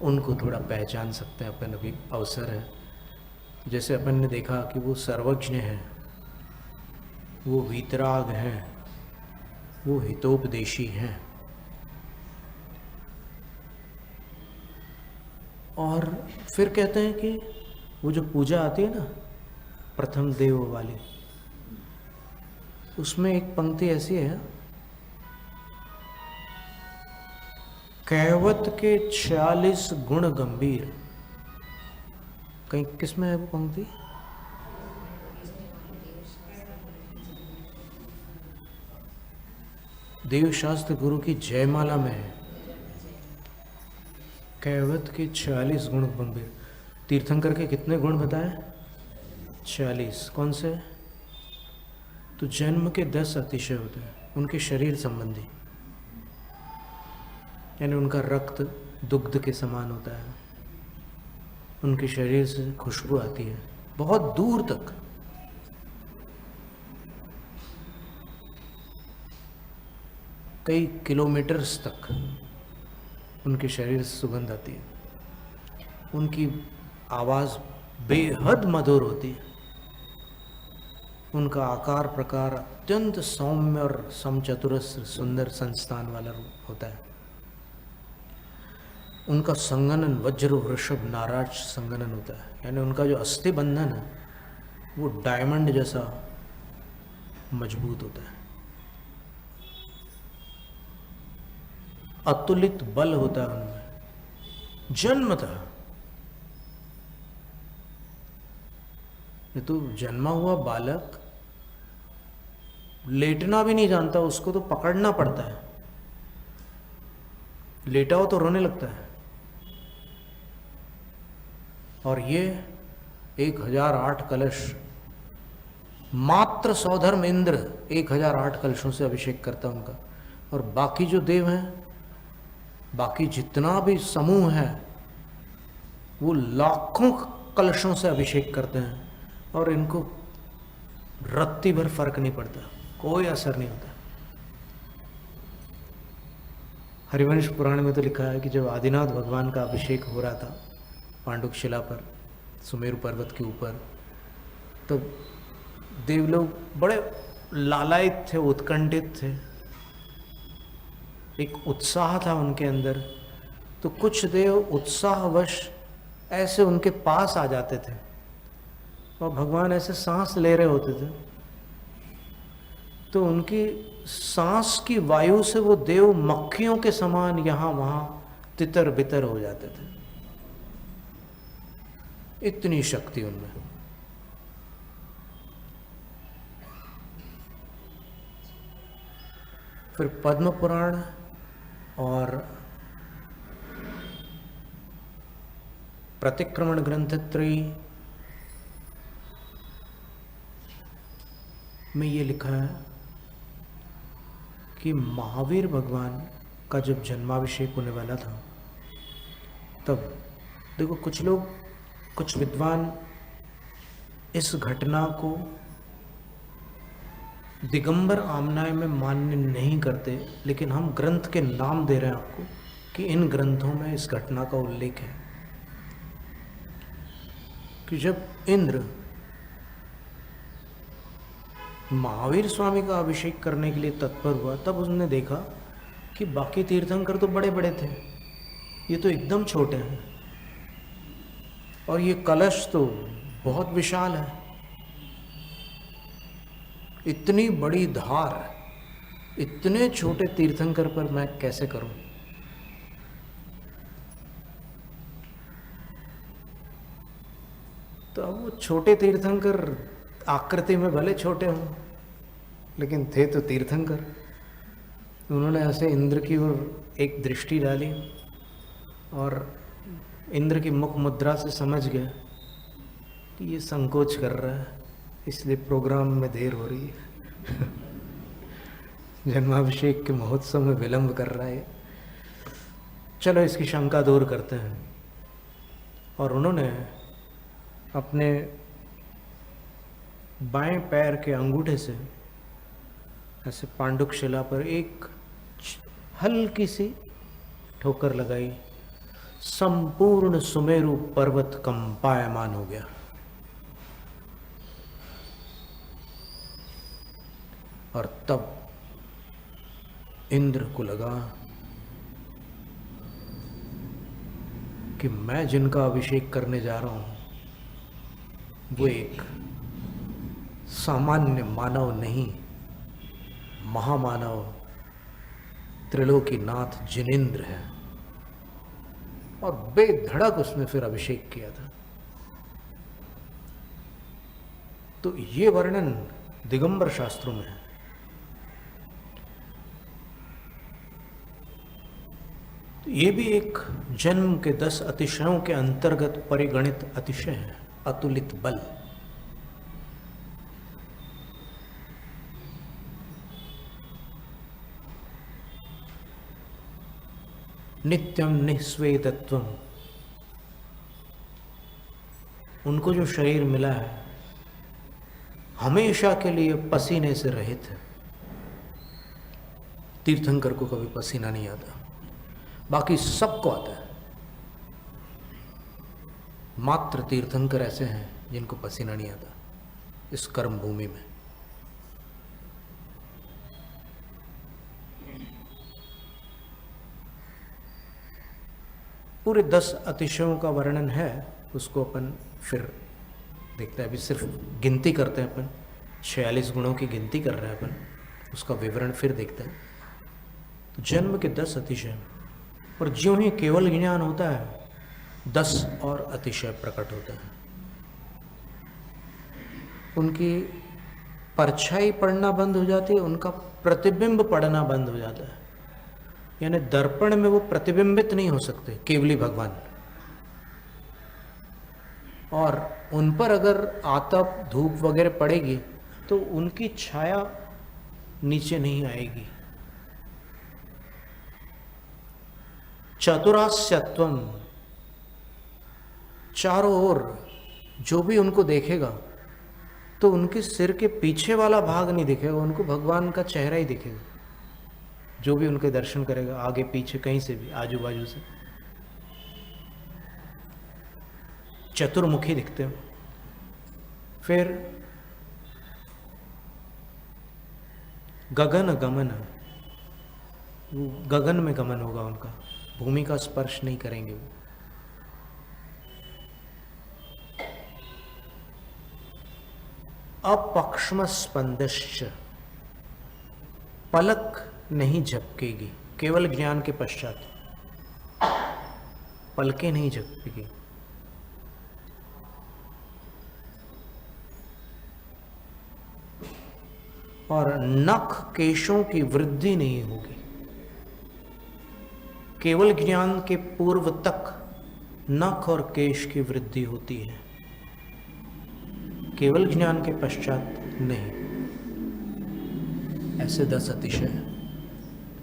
उनको थोड़ा पहचान सकते हैं अपन, अभी अवसर है। जैसे अपन ने देखा कि वो सर्वज्ञ हैं, वो वीतराग हैं, वो हितोपदेशी हैं, और फिर कहते हैं कि वो जो पूजा आती है ना प्रथम देव वाली, उसमें एक पंक्ति ऐसी है, कैवत के 46 गुण गंभीर। कहीं किस में है वो पंक्ति? देवशास्त्र गुरु की जयमाला में है, कैवत के 46 गुण गंभीर। तीर्थंकर के कितने गुण बताए? 46। कौन से? तो जन्म के 10 अतिशय होते हैं उनके शरीर संबंधी, यानी उनका रक्त दुग्ध के समान होता है, उनके शरीर से खुशबू आती है बहुत दूर तक। कई किलोमीटर्स तक उनके शरीर से सुगंध आती है, उनकी आवाज़ बेहद मधुर होती है, उनका आकार प्रकार अत्यंत सौम्य और समचतुरस सुंदर संस्थान वाला रूप होता है, उनका संगनन वज्र वृषभ नाराज संगनन होता है, यानी उनका जो अस्थि बंधन है वो डायमंड जैसा मजबूत होता है, अतुलित बल होता है उनमें जन्मतः। ये तो जन्मा हुआ बालक लेटना भी नहीं जानता, उसको तो पकड़ना पड़ता है, लेटा हो तो रोने लगता है। और ये 1008 कलश, मात्र सौधर्म इंद्र 1008 कलशों से अभिषेक करता उनका, और बाकी जो देव हैं, बाकी जितना भी समूह है, वो लाखों कलशों से अभिषेक करते हैं, और इनको रत्ती भर फर्क नहीं पड़ता, कोई असर नहीं होता। हरिवंश पुराण में तो लिखा है कि जब आदिनाथ भगवान का अभिषेक हो रहा था पांडुक शिला पर, सुमेरु पर्वत के ऊपर, तो देवलोग बड़े लालायित थे, उत्कंठित थे, एक उत्साह था उनके अंदर। तो कुछ देव उत्साहवश ऐसे उनके पास आ जाते थे, और भगवान ऐसे सांस ले रहे होते थे, तो उनकी सांस की वायु से वो देव मक्खियों के समान यहाँ वहाँ तितर बितर हो जाते थे, इतनी शक्ति उनमें। फिर पद्म पुराण और प्रतिक्रमण ग्रंथत्रयी में ये लिखा है कि महावीर भगवान का जब जन्माभिषेक होने वाला था, तब देखो कुछ लोग, कुछ विद्वान इस घटना को दिगंबर आमनाय में मान्य नहीं करते, लेकिन हम ग्रंथ के नाम दे रहे हैं आपको कि इन ग्रंथों में इस घटना का उल्लेख है कि जब इंद्र महावीर स्वामी का अभिषेक करने के लिए तत्पर हुआ, तब उसने देखा कि बाकी तीर्थंकर तो बड़े बड़े थे, ये तो एकदम छोटे हैं, और ये कलश तो बहुत विशाल है, इतनी बड़ी धार इतने छोटे तीर्थंकर पर मैं कैसे करूं। तो अब वो छोटे तीर्थंकर आकृति में भले छोटे हों, लेकिन थे तो तीर्थंकर। उन्होंने ऐसे इंद्र की ओर एक दृष्टि डाली, और इंद्र की मुख मुद्रा से समझ गए कि ये संकोच कर रहा है, इसलिए प्रोग्राम में देर हो रही है जन्माभिषेक के महोत्सव में विलंब कर रहा है, चलो इसकी शंका दूर करते हैं। और उन्होंने अपने बाएं पैर के अंगूठे से ऐसे पांडुक शिला पर एक हल्की सी ठोकर लगाई, संपूर्ण सुमेरु पर्वत कंपायमान हो गया। और तब इंद्र को लगा कि मैं जिनका अभिषेक करने जा रहा हूं वो एक सामान्य मानव नहीं, महामानव त्रिलोकीनाथ जिनेंद्र है। और बेधड़क उसने फिर अभिषेक किया था। तो ये वर्णन दिगंबर शास्त्रों में है। तो ये भी एक जन्म के 10 अतिशयों के अंतर्गत परिगणित अतिशय है, अतुलित बल। नित्यम निस्वेदत्वम, उनको जो शरीर मिला है हमेशा के लिए पसीने से रहित है। तीर्थंकर को कभी पसीना नहीं आता, बाकी सबको आता है। मात्र तीर्थंकर ऐसे हैं जिनको पसीना नहीं आता इस कर्म भूमि में। पूरे 10 अतिशयों का वर्णन है, उसको अपन फिर देखते हैं। अभी सिर्फ गिनती करते हैं अपन, 46 गुणों की गिनती कर रहे हैं अपन, उसका विवरण फिर देखते हैं। तो जन्म के 10 अतिशय, और ज्यों ही केवल ज्ञान होता है 10 और अतिशय प्रकट होते हैं। उनकी परछाई पड़ना बंद हो जाती है, उनका प्रतिबिंब पड़ना बंद हो जाता है। यानी दर्पण में वो प्रतिबिंबित नहीं हो सकते केवली भगवान। और उन पर अगर आतप धूप वगैरह पड़ेगी तो उनकी छाया नीचे नहीं आएगी। चतुरास्यत्वम, चारों ओर जो भी उनको देखेगा तो उनके सिर के पीछे वाला भाग नहीं दिखेगा, उनको भगवान का चेहरा ही दिखेगा। जो भी उनके दर्शन करेगा, आगे पीछे कहीं से भी, आजू बाजू से, चतुर्मुखी दिखते हो। फिर गगन गमन, गगन में गमन होगा उनका, भूमि का स्पर्श नहीं करेंगे वो। अपक्ष्म स्पंदश्च, पलक नहीं झपकेगी केवल ज्ञान के पश्चात, पलकें नहीं झपकेगी। और नख केशों की वृद्धि नहीं होगी। केवल ज्ञान के पूर्व तक नख और केश की वृद्धि होती है, केवल ज्ञान के पश्चात नहीं। ऐसे 10 अतिशय हैं।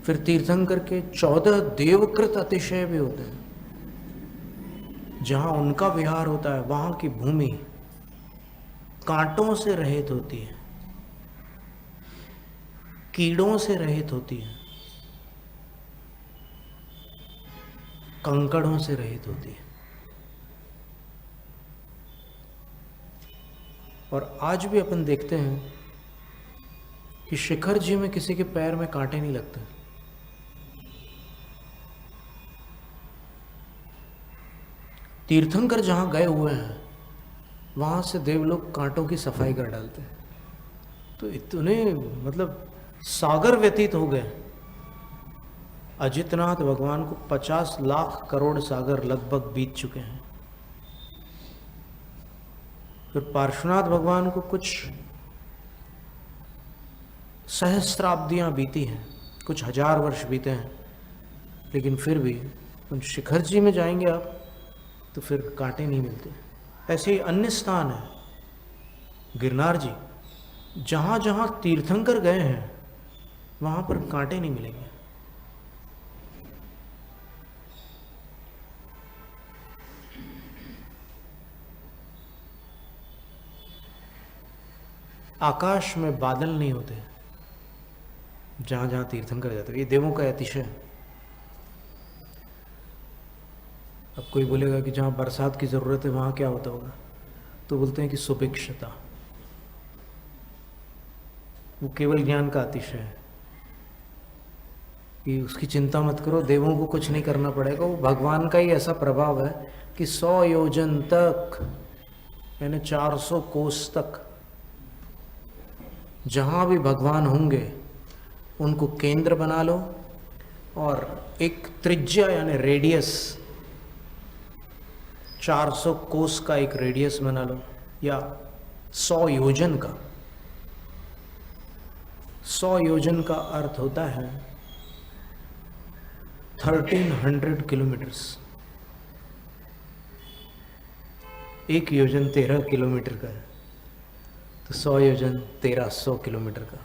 फिर तीर्थंकर के 14 देवकृत अतिशय भी होते हैं। जहां उनका विहार होता है वहां की भूमि कांटों से रहित होती है, कीड़ों से रहित होती है, कंकड़ों से रहित होती है। और आज भी अपन देखते हैं कि शिखर जी में किसी के पैर में कांटे नहीं लगते। तीर्थंकर जहां गए हुए हैं वहां से देवलोग कांटों की सफाई कर डालते हैं। तो इतने मतलब सागर व्यतीत हो गए। अजितनाथ भगवान को 50 लाख करोड़ सागर लगभग बीत चुके हैं। फिर पार्श्वनाथ भगवान को कुछ सहस्त्राब्दियां बीती हैं, कुछ 1000 वर्ष बीते हैं, लेकिन फिर भी उन शिखर जी में जाएंगे आप तो फिर कांटे नहीं मिलते। ऐसे ही अन्य स्थान है गिरनार जी, जहां जहां तीर्थंकर गए हैं वहां पर कांटे नहीं मिलेंगे। आकाश में बादल नहीं होते जहां जहां तीर्थंकर जाते। ये देवों का अतिशय है। अब कोई बोलेगा कि जहाँ बरसात की ज़रूरत है वहाँ क्या होता होगा, तो बोलते हैं कि सुभिक्षता। वो केवल ज्ञान का अतिशय है कि उसकी चिंता मत करो, देवों को कुछ नहीं करना पड़ेगा, वो भगवान का ही ऐसा प्रभाव है कि 100 योजन तक, यानी 400 कोस तक जहाँ भी भगवान होंगे उनको केंद्र बना लो और एक त्रिज्या यानी रेडियस 400 कोस का एक रेडियस बना लो, या 100 योजन का। 100 योजन का अर्थ होता है 1300 किलोमीटर्स। एक योजन 13 किलोमीटर का है, तो 100 योजन 1300 किलोमीटर का।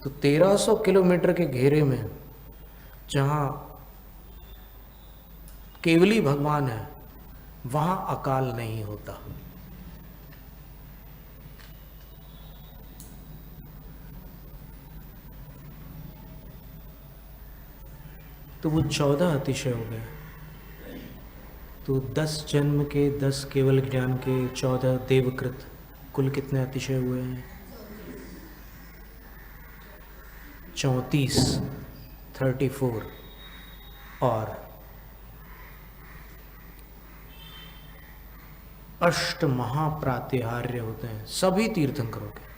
तो 1300 किलोमीटर के घेरे में जहाँ केवली भगवान है वहाँ अकाल नहीं होता। तो वो 14 अतिशय हो गए। तो 10 जन्म के, 10 केवल ज्ञान के, 14 देवकृत, कुल कितने अतिशय हुए हैं? 34, 34। और अष्ट महाप्रातिहार्य होते हैं सभी तीर्थंकरों के।